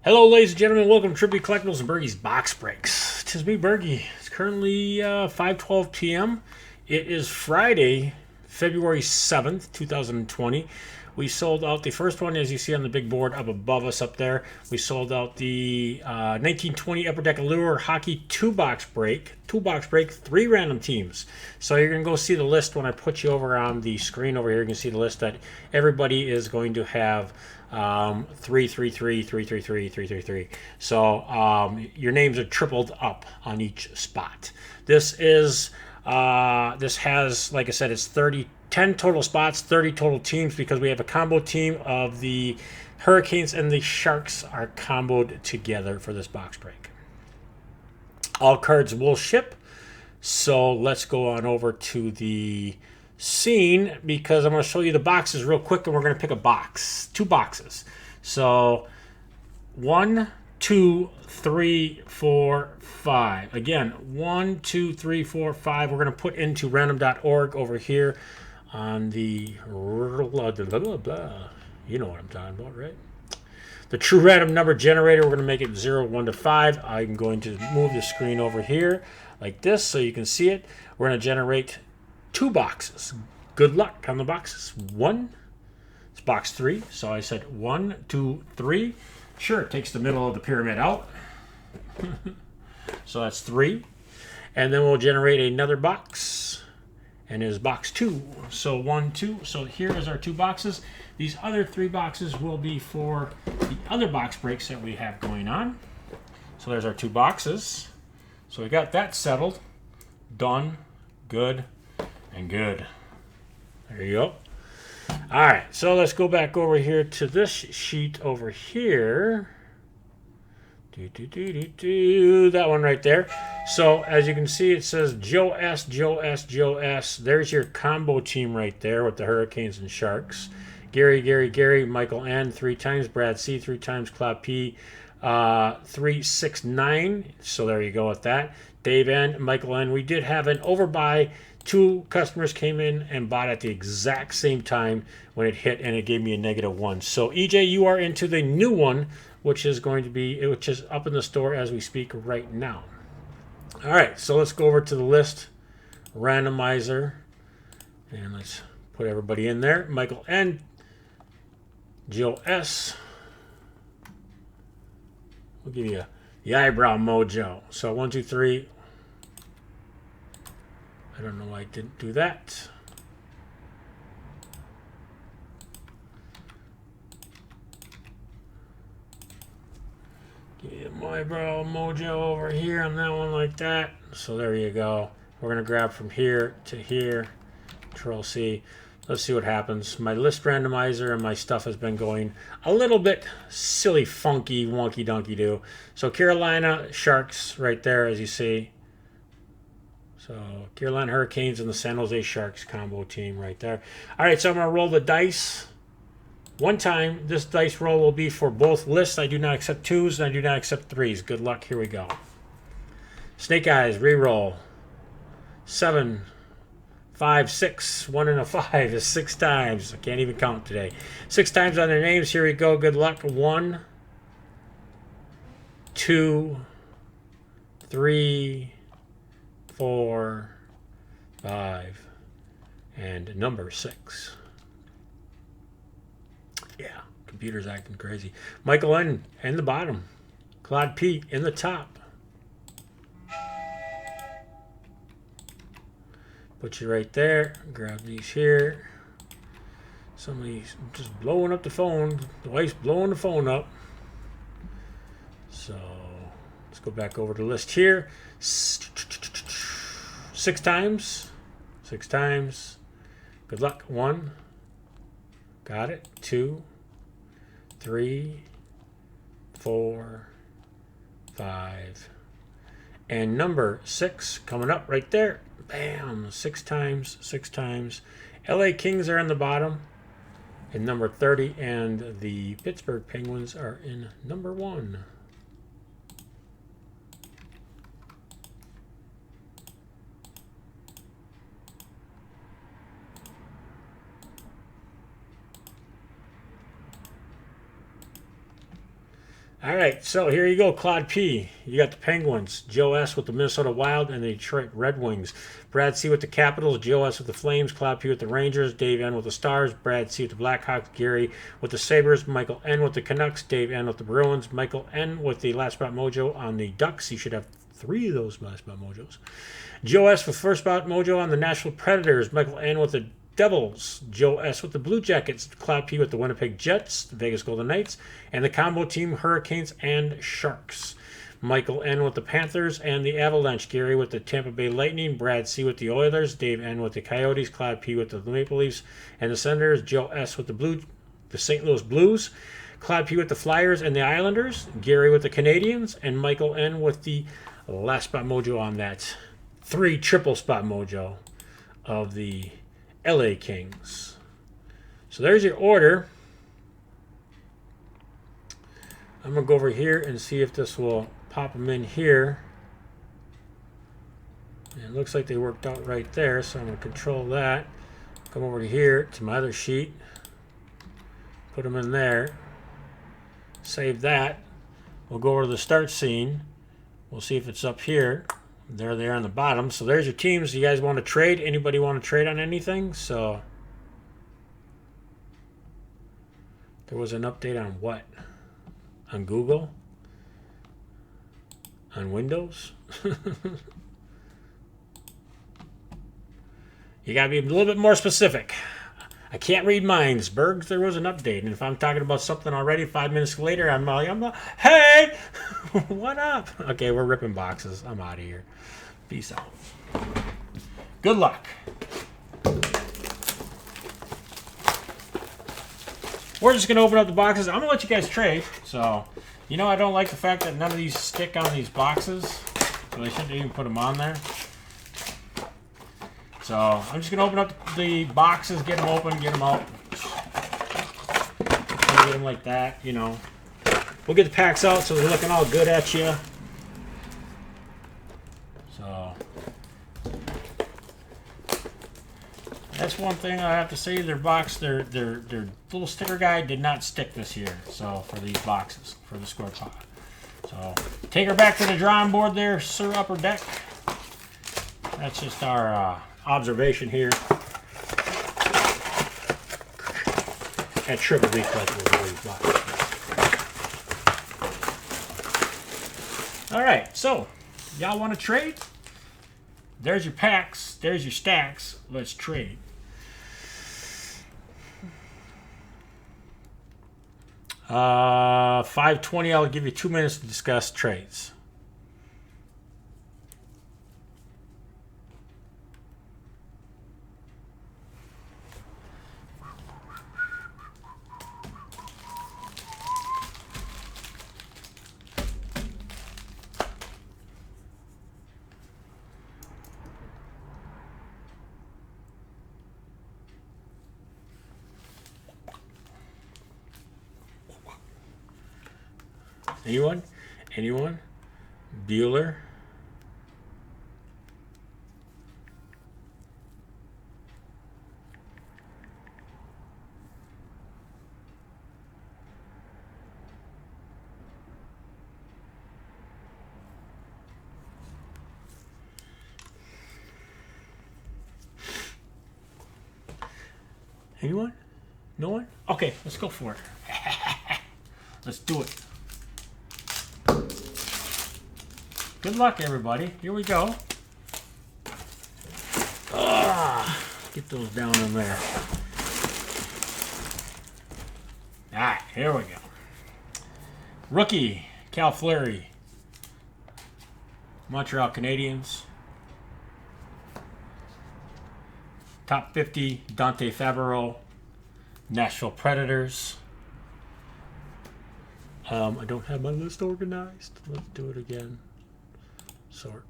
Hello, ladies and gentlemen. Welcome to Tribute Collectibles and Bergie's Box Breaks. Tis me, Bergie. It's currently 5:12 p.m. It is Friday, February 7th, 2020. We sold out the first one, as you see on the big board up above us up there. We sold out the 1920 Upper Deck Allure Hockey two-box break, 3 random teams. So you're going to go see the list when I put you over on the screen over here. You can see the list that everybody is going to have 333. So your names are tripled up on each spot. This has, like I said, it's 10 total spots, 30 total teams, because we have a combo team of the Hurricanes and the Sharks are comboed together for this box break. All cards will ship. So let's go on over to the scene, because I'm going to show you the boxes real quick, and we're going to pick a box, 2 boxes. So 1, 2, 3, 4, 5. Again, 1, 2, 3, 4, 5. We're going to put into random.org over here on the blah, blah, blah, blah. You know what I'm talking about, right? The true random number generator, we're going to make it 0, 1 to 5. I'm going to move the screen over here like this so you can see it. We're going to generate 2 boxes. Good luck on the boxes. 1, it's box 3. So I said 1, 2, 3. Sure, it takes the middle of the pyramid out. So that's 3. And then we'll generate another box. And is box 2. So 1, 2. So here is our 2 boxes. These other 3 boxes will be for the other box breaks that we have going on. So there's our 2 boxes. So we got that settled. Done. Good. And good. There you go. All right. So let's go back over here to this sheet over here. That one right there. So as you can see, it says Joe S, Joe S, Joe S. There's your combo team right there with the Hurricanes and Sharks. Gary, Michael N 3 times, Brad C 3 times, Claude P 3, 6, 9. So there you go with that. Dave N, Michael N. We did have an overbuy. 2 customers came in and bought at the exact same time when it hit, and it gave me a -1. So EJ, you are into the new one, which is up in the store as we speak right now. All right, so let's go over to the list randomizer, and let's put everybody in there. Michael N, Joe S. We'll give you the eyebrow mojo. So 1, 2, 3. I don't know why I didn't do that. Get my eyebrow mojo over here on that one like that. So there you go. We're going to grab from here to here. Control C. Let's see what happens. My list randomizer and my stuff has been going a little bit silly, funky, wonky, donkey do. So Carolina Sharks right there, as you see. So Carolina Hurricanes and the San Jose Sharks combo team right there. All right, so I'm going to roll the dice. One time, this dice roll will be for both lists. I do not accept 2s, and I do not accept 3s. Good luck. Here we go. Snake Eyes, re-roll. 7, 5, 6. 1 and a 5 is 6 times. I can't even count today. 6 times on their names. Here we go. Good luck. 1, 2, 3, 4, 5, and number 6. Yeah, computer's acting crazy. Michael N in the bottom. Claude P in the top. Put you right there. Grab these here. Somebody's just blowing up the phone. The wife's blowing the phone up. So let's go back over to the list here. 6 times. 6 times. Good luck. 1. Got it. 2, 3, 4, 5. And number 6 coming up right there. Bam. 6 times. 6 times. LA Kings are in the bottom. In number 30. And the Pittsburgh Penguins are in number 1. All right, so here you go, Claude P. You got the Penguins, Joe S. with the Minnesota Wild and the Detroit Red Wings. Brad C. with the Capitals, Joe S. with the Flames, Claude P. with the Rangers, Dave N. with the Stars, Brad C. with the Blackhawks, Gary with the Sabres, Michael N. with the Canucks, Dave N. with the Bruins, Michael N. with the Last Spot Mojo on the Ducks. You should have 3 of those Last Spot Mojos. Joe S. with First Spot Mojo on the Nashville Predators, Michael N. with the Devils, Joe S. with the Blue Jackets, Claude P. with the Winnipeg Jets, the Vegas Golden Knights, and the combo team Hurricanes and Sharks. Michael N. with the Panthers and the Avalanche, Gary with the Tampa Bay Lightning, Brad C. with the Oilers, Dave N. with the Coyotes, Claude P. with the Maple Leafs and the Senators, Joe S. with the St. Louis Blues, Claude P. with the Flyers and the Islanders, Gary with the Canadiens, and Michael N. with the Last Spot Mojo on that 3 triple spot mojo of the LA Kings. So there's your order. I'm going to go over here and see if this will pop them in here. And it looks like they worked out right there, so I'm going to control that. Come over to here to my other sheet. Put them in there. Save that. We'll go over to the start scene. We'll see if it's up here. There they are on the bottom. So there's your teams. You guys want to trade? Anybody want to trade on anything? So there was an update on what? On Google? On Windows? You got to be a little bit more specific. I can't read minds. Bergs, there was an update. And if I'm talking about something already 5 minutes later, I'm like, hey, what up? Okay, we're ripping boxes. I'm out of here. Peace out. Good luck. We're just going to open up the boxes. I'm going to let you guys trade. So, you know, I don't like the fact that none of these stick on these boxes. So they shouldn't even put them on there. So I'm just going to open up the boxes, get them open, get them out. Get them like that, you know. We'll get the packs out so they're looking all good at you. So that's one thing I have to say. Their box, their little sticker guide did not stick this year. So for these boxes, for the score pod. So take her back to the drawing board there, Sir Upper Deck. That's just our observation here at Triple B Collectibles. All right, so y'all want to trade? There's your packs. There's your stacks. Let's trade. $5.20. I'll give you 2 minutes to discuss trades. Anyone? Anyone? Bueller? Anyone? No one? Okay, let's go for it. Let's do it. Good luck, everybody. Here we go. Get those down in there. All right, here we go. Rookie, Cal Fleury. Montreal Canadiens. Top 50, Dante Fabbro. Nashville Predators. I don't have my list organized. Let's do it again. Sort.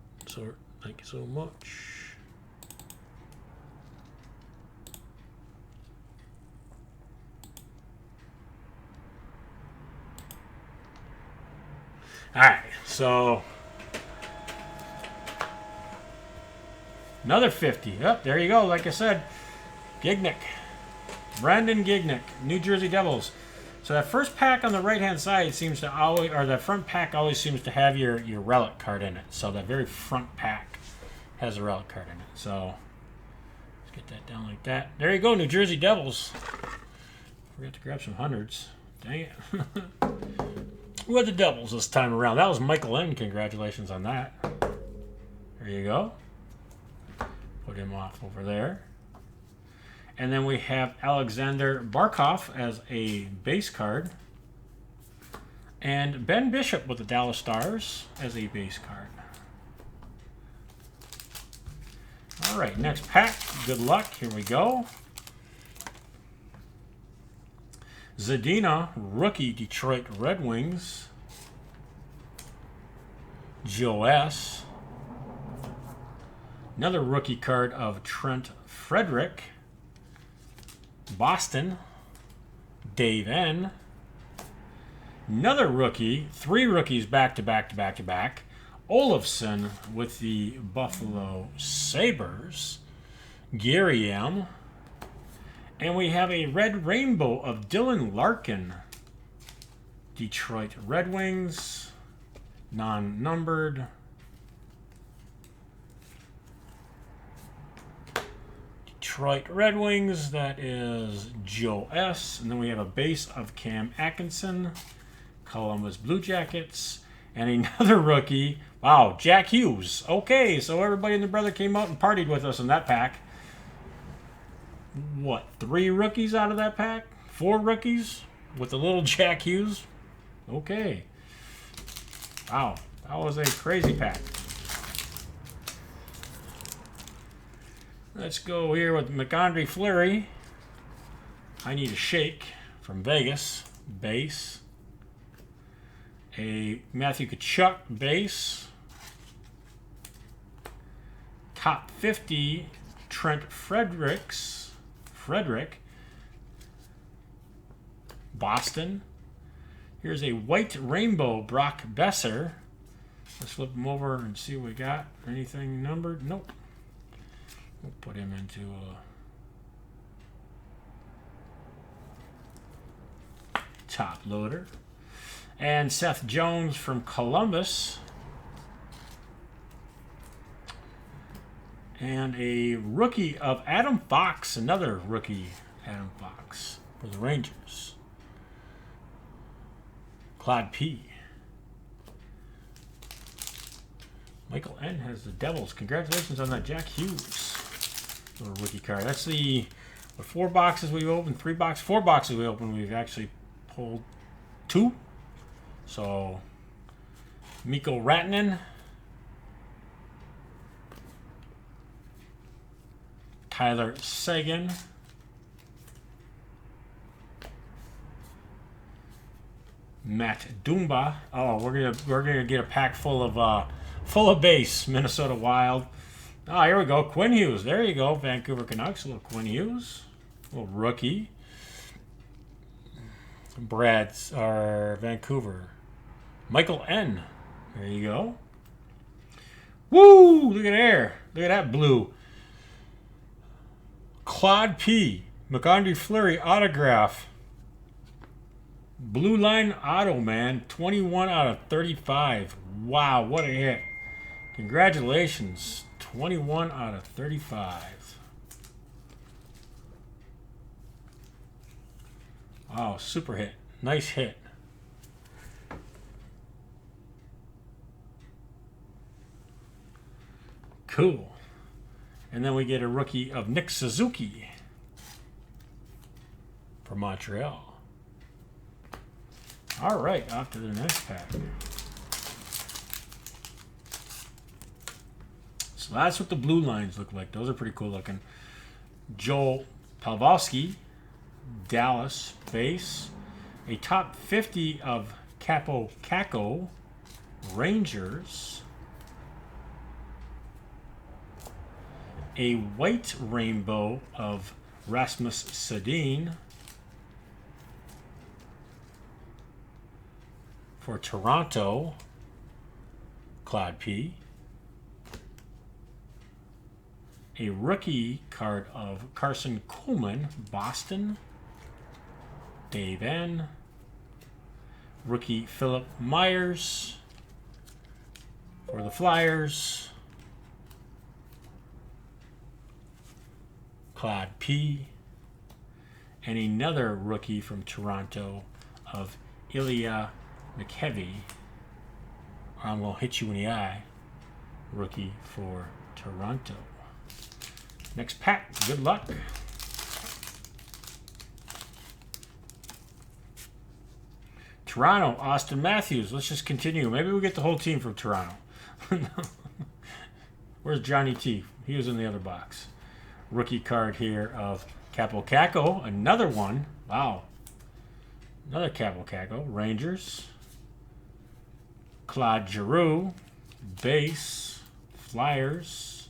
Thank you so much. All right, so another 50. Yep, there you go. Like I said, Gignac. Brandon Gignac, New Jersey Devils. So that first pack on the right-hand side seems to always, or the front pack always seems to have your relic card in it. So that very front pack has a relic card in it. So let's get that down like that. There you go, New Jersey Devils. Forgot to grab some hundreds. Dang it. Who had the Devils this time around? That was Michael N. Congratulations on that. There you go. Put him off over there. And then we have Alexander Barkov as a base card. And Ben Bishop with the Dallas Stars as a base card. All right, next pack. Good luck. Here we go. Zadina, rookie, Detroit Red Wings. Joe S. Another rookie card of Trent Frederick. Boston, Dave N. Another rookie, 3 rookies back to back to back to back. Olofsson with the Buffalo Sabres. Gary M. And we have a red rainbow of Dylan Larkin. Detroit Red Wings, non-numbered. Detroit Red Wings, that is Joe S. And then we have a base of Cam Atkinson, Columbus Blue Jackets, and another rookie. Wow, Jack Hughes. Okay, so everybody and their brother came out and partied with us in that pack. What, 3 rookies out of that pack? 4 rookies with the little Jack Hughes? Okay. Wow, that was a crazy pack. Let's go here with McAndre Fleury. I Need a Shake from Vegas. Base. A Matthew Tkachuk base. Top 50 Trent Frederick. Boston. Here's a white rainbow Brock Besser. Let's flip him over and see what we got. Anything numbered? Nope. We'll put him into a top loader. And Seth Jones from Columbus. And a rookie of Adam Fox, another rookie, Adam Fox, for the Rangers. Claude P. Michael N. has the Devils. Congratulations on that Jack Hughes little rookie card. That's the 4 boxes we've opened, 3 boxes, 4 boxes we opened. We've actually pulled 2. So Mikko Rantanen, Tyler Seguin, Matt Dumba. Oh, we're gonna get a pack full of base Minnesota Wild. Oh, here we go. Quinn Hughes. There you go. Vancouver Canucks. A little Quinn Hughes. A little rookie. Brad's are Vancouver. Michael N. There you go. Woo! Look at there. Look at that blue. Claude P. McAndre Fleury autograph. Blue line auto, man. 21 out of 35. Wow, what a hit. Congratulations. 21 out of 35. Wow, super hit. Nice hit. Cool. And then we get a rookie of Nick Suzuki from Montreal. All right, off to the next pack. So that's what the blue lines look like. Those are pretty cool looking. Joel Pavelski, Dallas base. A top 50 of Capo Caco, Rangers. A white rainbow of Rasmus Sedin for Toronto, Claude P. A rookie card of Carson Coleman, Boston, Dave N. Rookie Philip Myers for the Flyers. Claude P. And another rookie from Toronto of Ilya McKevy. I'm going to hit you in the eye. Rookie for Toronto. Next pack. Good luck. Toronto, Austin Matthews. Let's just continue. Maybe we'll get the whole team from Toronto. Where's Johnny T? He was in the other box. Rookie card here of Capo Caco. Another one. Wow. Another Capo Caco. Rangers. Claude Giroux. Base. Flyers.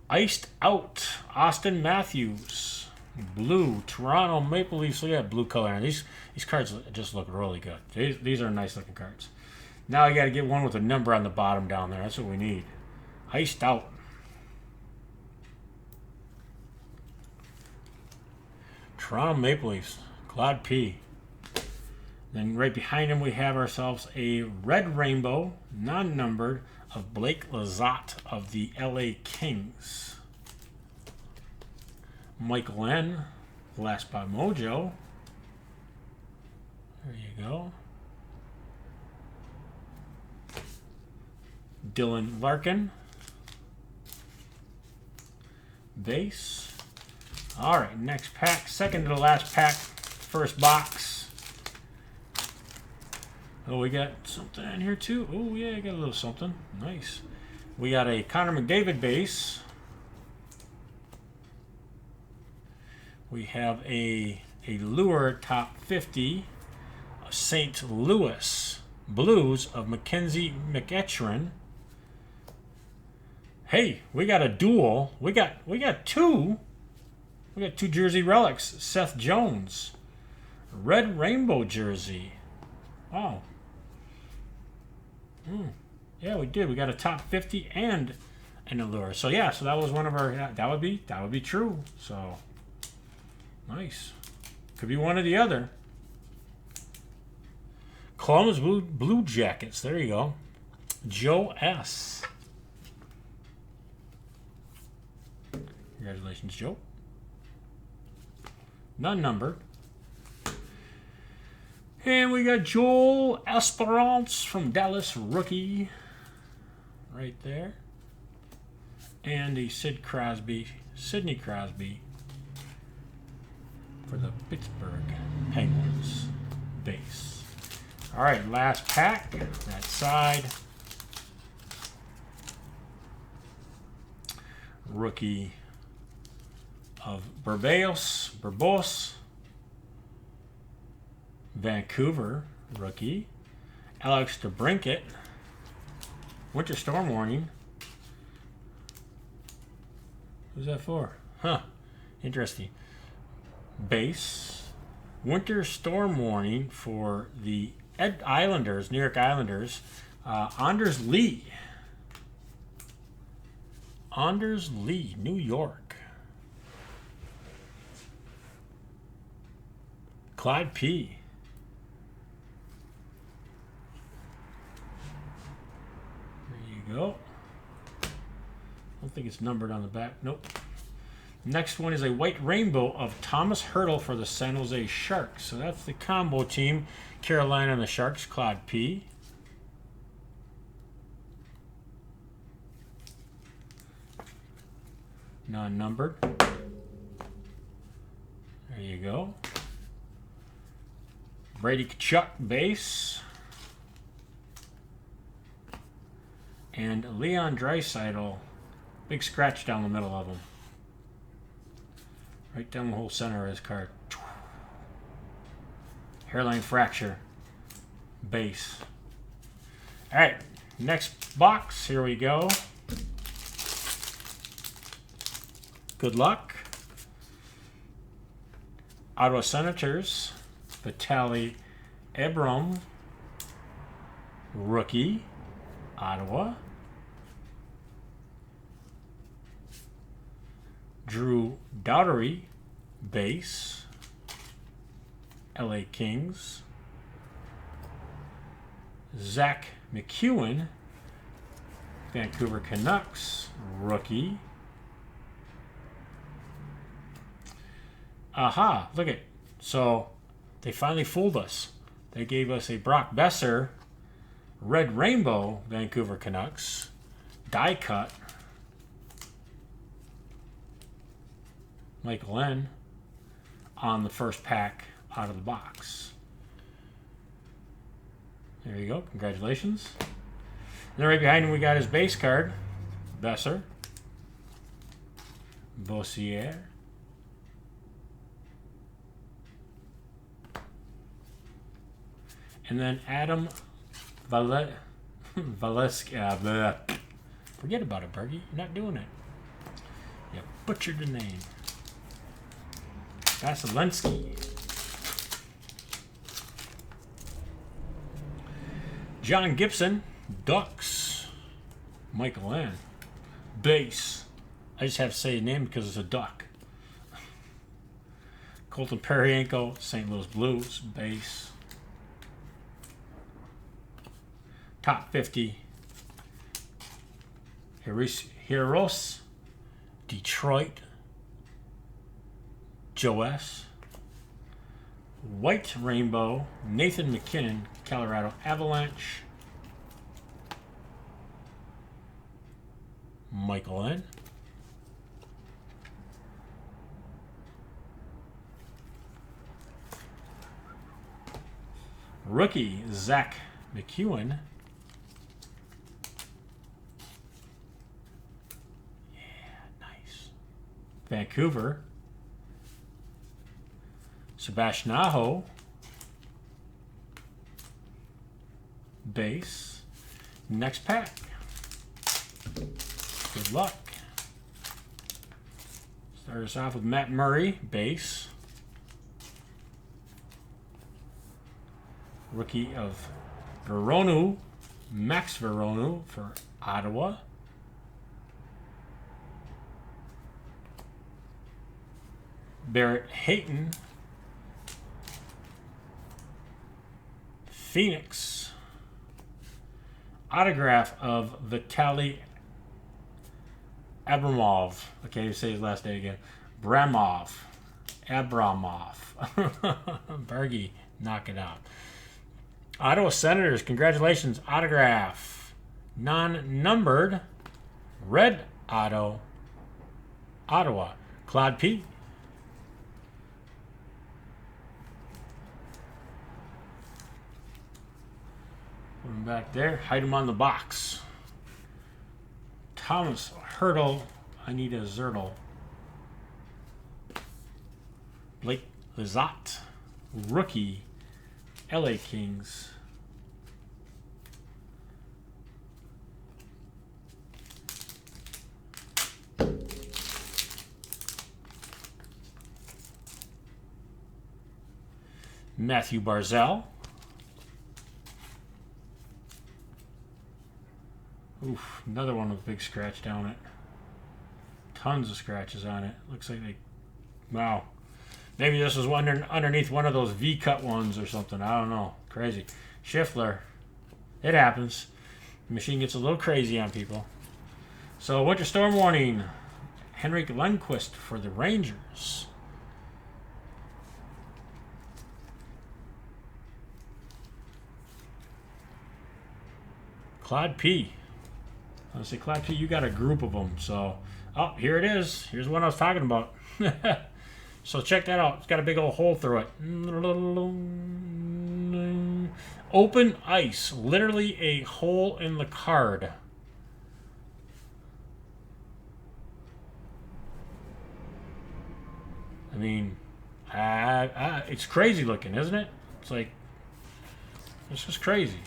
Iced out. Austin Matthews. Blue. Toronto Maple Leafs. Look at that blue color. These cards just look really good. These are nice looking cards. Now I got to get one with a number on the bottom down there. That's what we need. Iced out. Toronto Maple Leafs. Claude P. Then right behind him we have ourselves a red rainbow, non-numbered, of Blake Lizotte of the LA Kings. Michael N. Last by Mojo. There you go. Dylan Larkin. Base. All right, next pack. Second to the last pack. First box. Oh, we got something in here too. Oh, yeah, I got a little something. Nice. We got a Connor McDavid base. We have a Allure top 50. St. Louis Blues of Mackenzie McEachran. Hey, we got a duel. We got two. We got two jersey relics. Seth Jones. Red rainbow jersey. Wow. Yeah, we did. We got a top 50 and an Allure. So yeah, so that was one of our that would be true. So nice. Could be one or the other. Columbus Blue Jackets. There you go. Joe S. Congratulations, Joe. None numbered. And we got Joel Esperance from Dallas, rookie. Right there. And the Sidney Crosby for the Pittsburgh Penguins base. All right, last pack. That side. Rookie of Burbos. Vancouver rookie. Alex DeBrincat. Winter storm warning. Who's that for? Huh. Interesting. Base. Winter storm warning for the Islanders, New York Islanders. Anders Lee. Anders Lee, New York. Clyde P. There you go. I don't think it's numbered on the back. Nope. Next one is a white rainbow of Thomas Hertl for the San Jose Sharks. So that's the combo team. Carolina and the Sharks, Claude P. Non-numbered. There you go. Brady Tkachuk base. And Leon Draisaitl. Big scratch down the middle of him. Right down the whole center of his card. Hairline fracture. Base. All right, next box. Here we go. Good luck. Ottawa Senators. Vitaly Abram. Rookie. Ottawa. Drew Doughty, base. LA Kings. Zach McEwen, Vancouver Canucks, rookie. Aha, look at, so they finally fooled us. They gave us a Brock Besser, red rainbow, Vancouver Canucks, die cut. Michael N. on the first pack out of the box. There you go. Congratulations. And then right behind him we got his base card. Besser. Bossier. And then Adam Valeski. Forget about it, Bergie. You're not doing it. You butchered the name. Vasilensky. John Gibson. Ducks. Michael N. Base. I just have to say the name because it's a duck. Colton Perrienko. St. Louis Blues. Base. Top 50. Heroes. Detroit. Joe S. White Rainbow. Nathan McKinnon. Colorado Avalanche. Michael N. Rookie Zach McEwen. Yeah, nice. Vancouver. Sebastian Aho. Base. Next pack. Good luck. Start us off with Matt Murray. Base. Rookie of Veronu. Max Veronu for Ottawa. Barrett Hayton. Phoenix. Autograph of Vitaly Abramov. I can't even say his last name again. Abramov. Bergie, knock it out. Ottawa Senators, congratulations. Autograph. Non-numbered. Red Auto. Ottawa. Claude P. Put him back there. Hide him on the box. Thomas Hertel. I need a Zertle. Blake Lizotte. Rookie. LA Kings. Matthew Barzal. Oof, another one with a big scratch down it. Tons of scratches on it. Looks like they... Wow. Maybe this was one underneath one of those V-cut ones or something. I don't know. Crazy. Schiffler. It happens. The machine gets a little crazy on people. So, Winter Storm Warning. Henrik Lundqvist for the Rangers. Claude P. I say, Claude P, you got a group of them. So, oh, here it is. Here's what I was talking about. So check that out. It's got a big old hole through it. Open ice. Literally a hole in the card. I mean, it's crazy looking, isn't it? It's like, it's just crazy.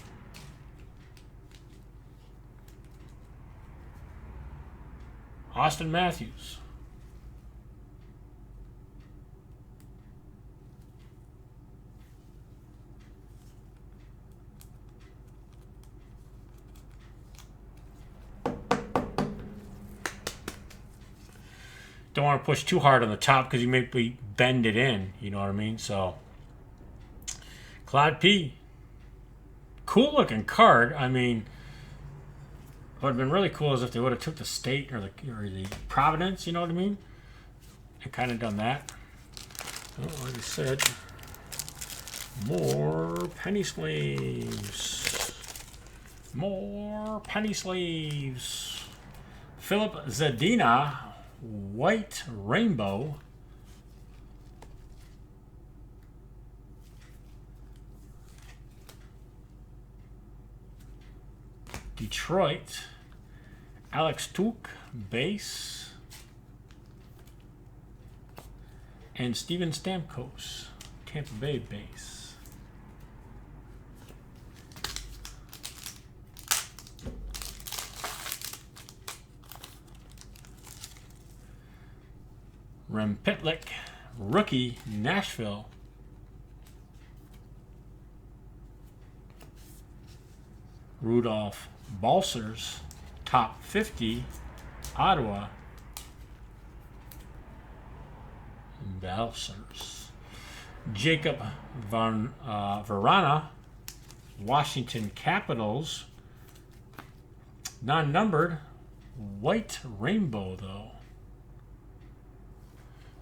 Austin Matthews. Don't want to push too hard on the top because you may bend it in, you know what I mean? So Claude P. Cool looking card. I mean, what would have been really cool is if they would have took the state or the Providence, you know what I mean? And kind of done that. Oh, like I said, more penny sleeves. More penny sleeves. Philip Zadina, white rainbow. Detroit, Alex Tuch, base. And Steven Stamkos, Tampa Bay base. Rem Pitlick, rookie, Nashville. Rudolph Balsers, top 50, Ottawa. Balsers. Jacob Verana, Washington Capitals. Non-numbered, white rainbow though.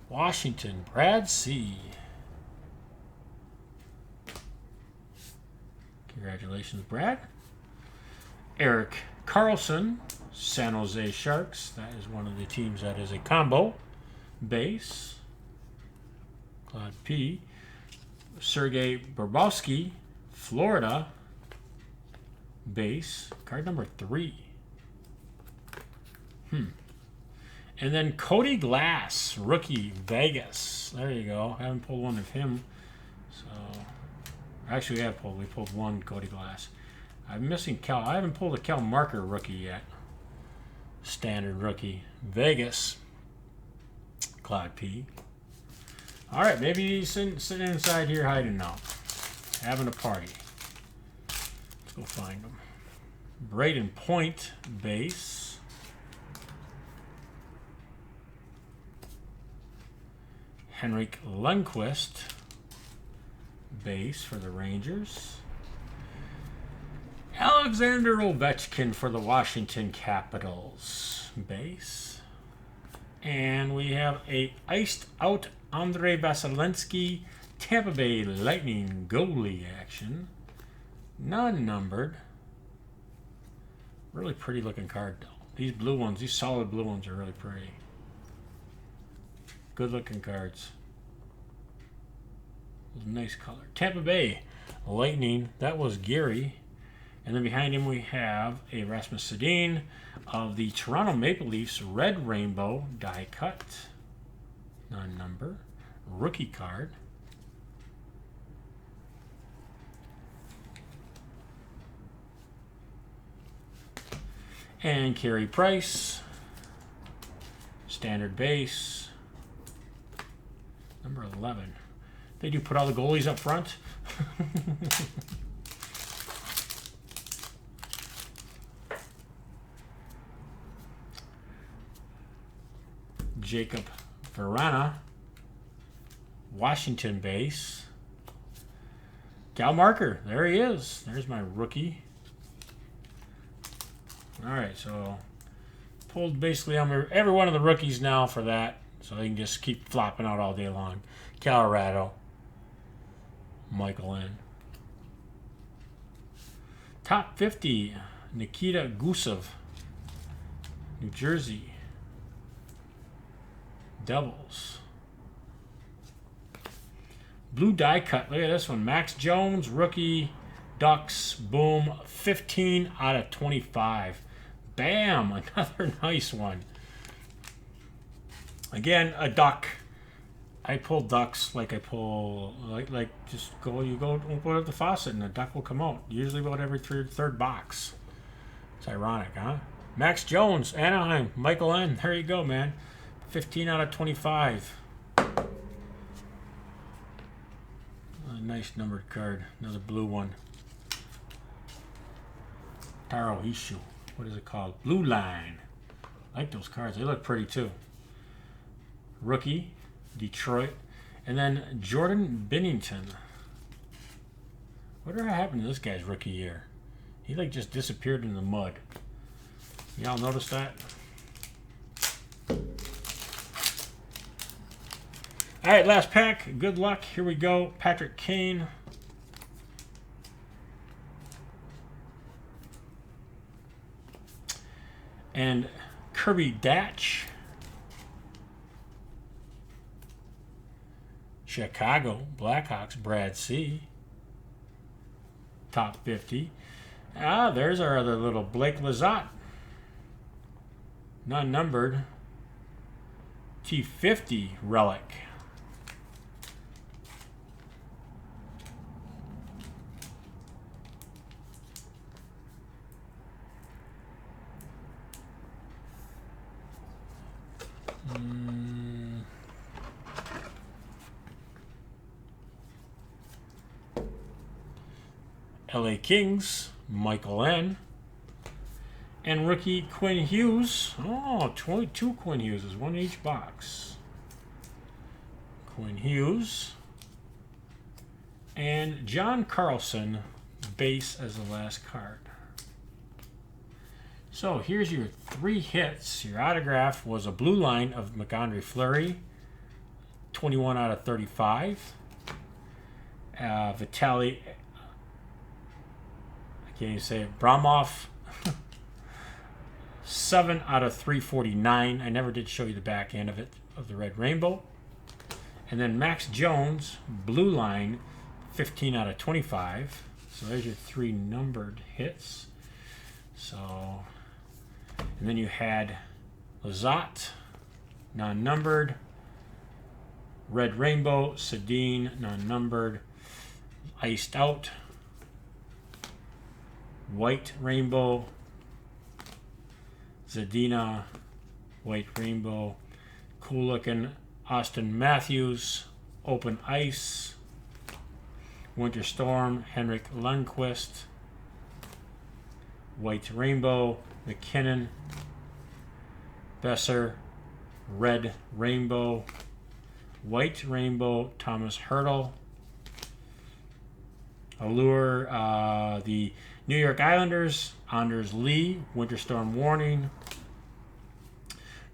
Washington, Brad C. Congratulations, Brad. Eric Carlson, San Jose Sharks. That is one of the teams that is a combo base. Claude P. Sergei Bobrovsky, Florida base. Card number 3. And then Cody Glass, rookie, Vegas. There you go. I haven't pulled one of him. So, actually, we pulled one Cody Glass. I'm missing Cal. I haven't pulled a Cal Marker rookie yet. Standard rookie. Vegas. Claude P. All right, maybe he's sitting inside here hiding now. Having a party. Let's go find him. Braden Point, base. Henrik Lundqvist, base for the Rangers. Alexander Ovechkin for the Washington Capitals, base. And we have a iced out Andrei Vasilevsky, Tampa Bay Lightning goalie action. Non-numbered. Really pretty looking card though. These blue ones, these solid blue ones are really pretty. Good looking cards. Nice color. Tampa Bay Lightning, that was Gary. And then behind him we have a Rasmus Sedin of the Toronto Maple Leafs red rainbow die cut. Non-number. Rookie card. And Carey Price. Standard base. Number 11. They do put all the goalies up front. Jacob Verana, Washington base. Cal Marker, there he is. There's my rookie. All right, so pulled basically every one of the rookies now for that, so they can just keep flopping out all day long. Colorado, Michael N. Top 50, Nikita Gusev, New Jersey. Devils. Blue die cut. Look at this one. Max Jones, rookie, Ducks. Boom. 15 out of 25. Bam. Another nice one. Again, a duck. I pull ducks like I pull, like just go, you go open up the faucet and a duck will come out. Usually about every third box. It's ironic, huh? Max Jones, Anaheim, Michael N. There you go, man. 15 out of 25. A nice numbered card. Another blue one. Taro Ishu. What is it called? Blue Line. I like those cards. They look pretty too. Rookie. Detroit. And then Jordan Binnington. Whatever happened to this guy's rookie year? He like just disappeared in the mud. Y'all notice that? All right, last pack. Good luck. Here we go. Patrick Kane. And Kirby Datch. Chicago Blackhawks, Brad C. Top 50. Ah, there's our other little Blake Lizotte. Non-numbered. T50 relic. LA Kings, Michael N. And rookie Quinn Hughes. Oh, 22 Quinn Hughes, one in each box. Quinn Hughes. And John Carlson, base as the last card. So here's your 3 hits. Your autograph was a blue line of McAndre-Fleury, 21 out of 35. Vitaly, I can't even say it, Bramov, 7 out of 349. I never did show you the back end of it, of the red rainbow. And then Max Jones, blue line, 15 out of 25. So there's your 3 numbered hits. So, and then you had Lizotte, non-numbered. Red Rainbow, Sedin, non-numbered. Iced Out. White Rainbow. Zadina, White Rainbow. Cool looking Austin Matthews, Open Ice. Winter Storm, Henrik Lundqvist. White Rainbow, McKinnon. Besser, Red Rainbow. White Rainbow, Thomas Hertl. Allure, the New York Islanders, Anders Lee, Winter Storm Warning.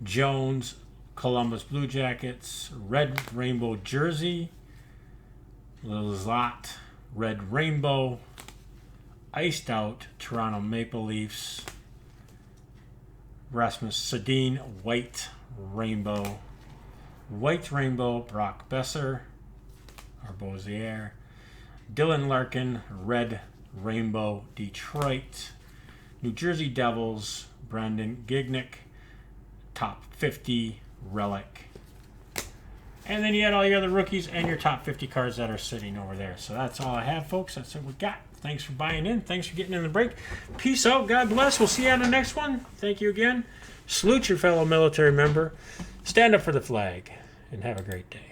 Jones, Columbus Blue Jackets, Red Rainbow Jersey. Lizotte, Red Rainbow. Iced Out, Toronto Maple Leafs. Rasmus Sedin, White Rainbow. White Rainbow, Brock Besser, or Bozier. Dylan Larkin, Red Rainbow, Detroit. New Jersey Devils, Brandon Gignick, top 50 relic. And then you had all your other rookies and your top 50 cards that are sitting over there. So that's all I have, folks. That's what we got. Thanks for buying in. Thanks for getting in the break. Peace out. God bless. We'll see you on the next one. Thank you again. Salute your fellow military member. Stand up for the flag and have a great day.